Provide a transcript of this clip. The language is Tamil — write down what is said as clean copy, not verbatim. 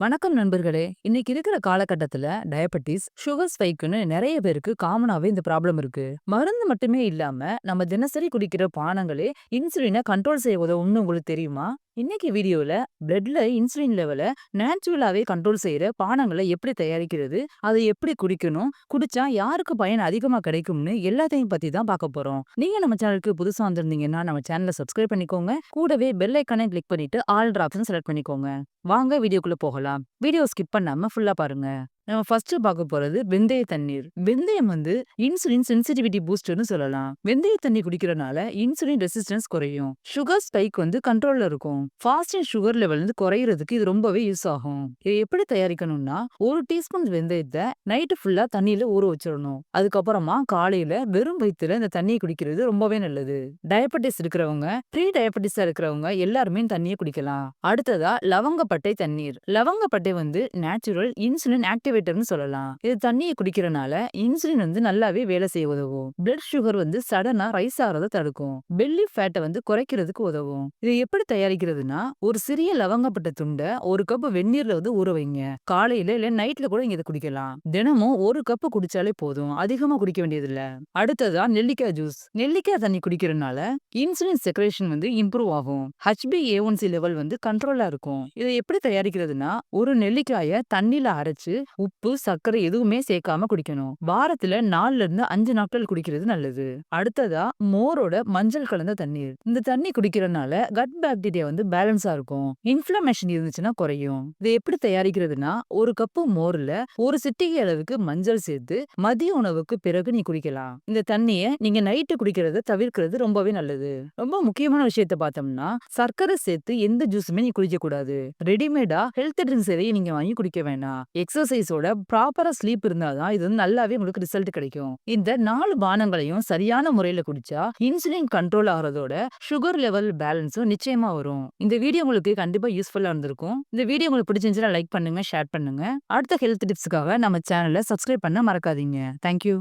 வணக்கம் நண்பர்களே! இன்னைக்கு இருக்கிற காலகட்டத்துல டயபெட்டிஸ், சுகர் ஸ்பைக்ன்னு நெறைய பேருக்கு காமனாவே இந்த ப்ராப்ளம் இருக்கு. மருந்து மட்டுமே இல்லாம, நம்ம தினசரி குடிக்கிற பானங்களே இன்சுலின கண்ட்ரோல் செய்ய உதவும்னு உங்களுக்கு தெரியுமா? இன்னைக்கு வீடியோல பிளட்ல இன்சுலின் லெவல நேச்சுரலாவே கண்ட்ரோல் செய்யற பானங்கள எப்படி தயாரிக்கிறது? அதை எப்படி குடிக்கணும்? குடிச்சா யாருக்கு பயன் அதிகமா கிடைக்கும்னு எல்லாத்தையும் பத்தி தான் பார்க்க போறோம். நீங்க நம்ம சேனலுக்கு புதுசா வந்திருந்தீங்கன்னா, நம்ம சேனல சப்ஸ்கிரைப் பண்ணிக்கோங்க. கூடவே பெல் ஐகானை கிளிக் பண்ணிட்டு ஆல் ஆப்ஷன் செலக்ட் பண்ணிக்கோங்க. வாங்க வீடியோக்குள்ள போகலாம். வீடியோ ஸ்கிப் பண்ணாம ஃபுல்லா பாருங்க. நம்ம ஃபர்ஸ்ட் பார்க்க போறது வெந்தய தண்ணீர். வெந்தயம் வந்து இன்சுலின் சென்சிட்டிவிட்டி பூஸ்டர்னு சொல்லலாம். வெந்தய தண்ணி குடிக்கிறனால இன்சுலின் ரெசிஸ்டன்ஸ் குறையும். சுகர் ஸ்பைக் வந்து கண்ட்ரோல்ல இருக்கும். ஃபாஸ்டிங் சுகர் லெவல் வந்து குறையிறதுக்கு இது ரொம்பவே யூஸ் ஆகும். இதை எப்படி தயாரிக்கணும்னா, 1 டீஸ்பூன் வெந்தயத்தை நைட்டு ஃபுல்லா தண்ணியில ஊற வச்சிடணும். அதுக்கப்புறமா காலையில வெறும் வயித்துல இந்த தண்ணியை குடிக்கிறது ரொம்பவே நல்லது. டயபெட்டிஸ் இருக்கிறவங்க, ப்ரீ டயபெட்டிஸா இருக்கிறவங்க எல்லாருமே தண்ணியை குடிக்கலாம். அடுத்ததா லவங்கப்பட்டை தண்ணீர். லவங்கப்பட்டை வந்து நேச்சுரல் இன்சுலின் ஆக்டிவேட்டர்னு சொல்லலாம். இது தண்ணியை குடிக்கிறனால இன்சுலின் வந்து நல்லாவே வேலை செய்ய உதவும். பிளட் சுகர் வந்து சடனா ரைஸ் ஆறத தடுக்கும். பெல்லி ஃபேட்டை வந்து குறைக்கிறதுக்கு உதவும். இதை எப்படி தயாரிக்கிறதுனா, ஒரு சிறிய லவங்கப்பட்டை துண்டை 1 கப் வெந்நீர்ல வந்து ஊற வைங்க. காலையில இல்ல நைட்ல கூட நீங்க இதை குடிக்கலாம். தினமும் 1 கப் குடிச்சாலே போதும். அதிகமா குடிக்க வேண்டியதில்ல. அடுத்ததா நெல்லிக்காய் ஜூஸ். நெல்லிக்காய் தண்ணி குடிக்கிறனால இன்சுலின் செக்ரேஷன் வந்து இம்ப்ரூவ் ஆகும். HbA1c லெவல் வந்து கண்ட்ரோலா இருக்கும். இதை எப்படி தயாரிக்கிறதுனா, ஒரு நெல்லிக்காய தண்ணில அரைச்சு உப்பு, சர்க்கரை எதுவுமே சேர்க்காம குடிக்கணும். வாரத்துல 4ல இருந்து 5 நாட்கள் குடிக்கிறது நல்லது. அடுத்ததா மோரோட மஞ்சள் கலந்த தண்ணீர். இந்த தண்ணி குடிக்கிறனால கட் பாக்டீரியா வந்து பேலன்ஸா இருக்கும். இன்ஃப்ளமேஷன் இருந்துச்சுன்னா குறையும். இதை எப்படி தயாரிக்கிறதுனா, 1 கப்பு மோர்ல 1 சிட்டிகை அளவுக்கு மஞ்சள் சேர்த்து மதிய உணவுக்கு பிறகு நீ குடிக்கலாம். இந்த தண்ணிய நீங்க நைட்டு குடிக்கிறத தவிர்க்கிறது ரொம்பவே நல்லது. ரொம்ப முக்கியமான விஷயத்த பார்த்தோம்னா, சர்க்கரை சேர்த்து எந்த ஜூஸுமே நீ குடிக்க கூடாது. ரெடிமேடா ஹெல்த் ட்ரிங்க்ஸ் எதையும் நீங்க வாங்கி குடிக்க வேண்டாம். எக்ஸர்சைஸோட ப்ராப்பரா ஸ்லீப் இருந்தாதான் இது வந்து நல்லாவே உங்களுக்கு ரிசல்ட் கிடைக்கும். இந்த 4 பானங்களையும் சரியான முறையில குடிச்சா இன்சுலின் கண்ட்ரோல் ஆகிறதோட சுகர் லெவல் பேலன்ஸும் நிச்சயமா வரும். இந்த வீடியோ உங்களுக்கு கண்டிப்பா யூஸ்ஃபுல்லா இருந்திருக்கும். இந்த வீடியோ உங்களுக்கு பிடிச்சிருந்துச்சுன்னா லைக் பண்ணுங்க, ஷேர் பண்ணுங்க. அடுத்த ஹெல்த் டிப்ஸ்க்காக நம்ம சேனலை சப்ஸ்கிரைப் பண்ண மறக்காதீங்க. Thank you.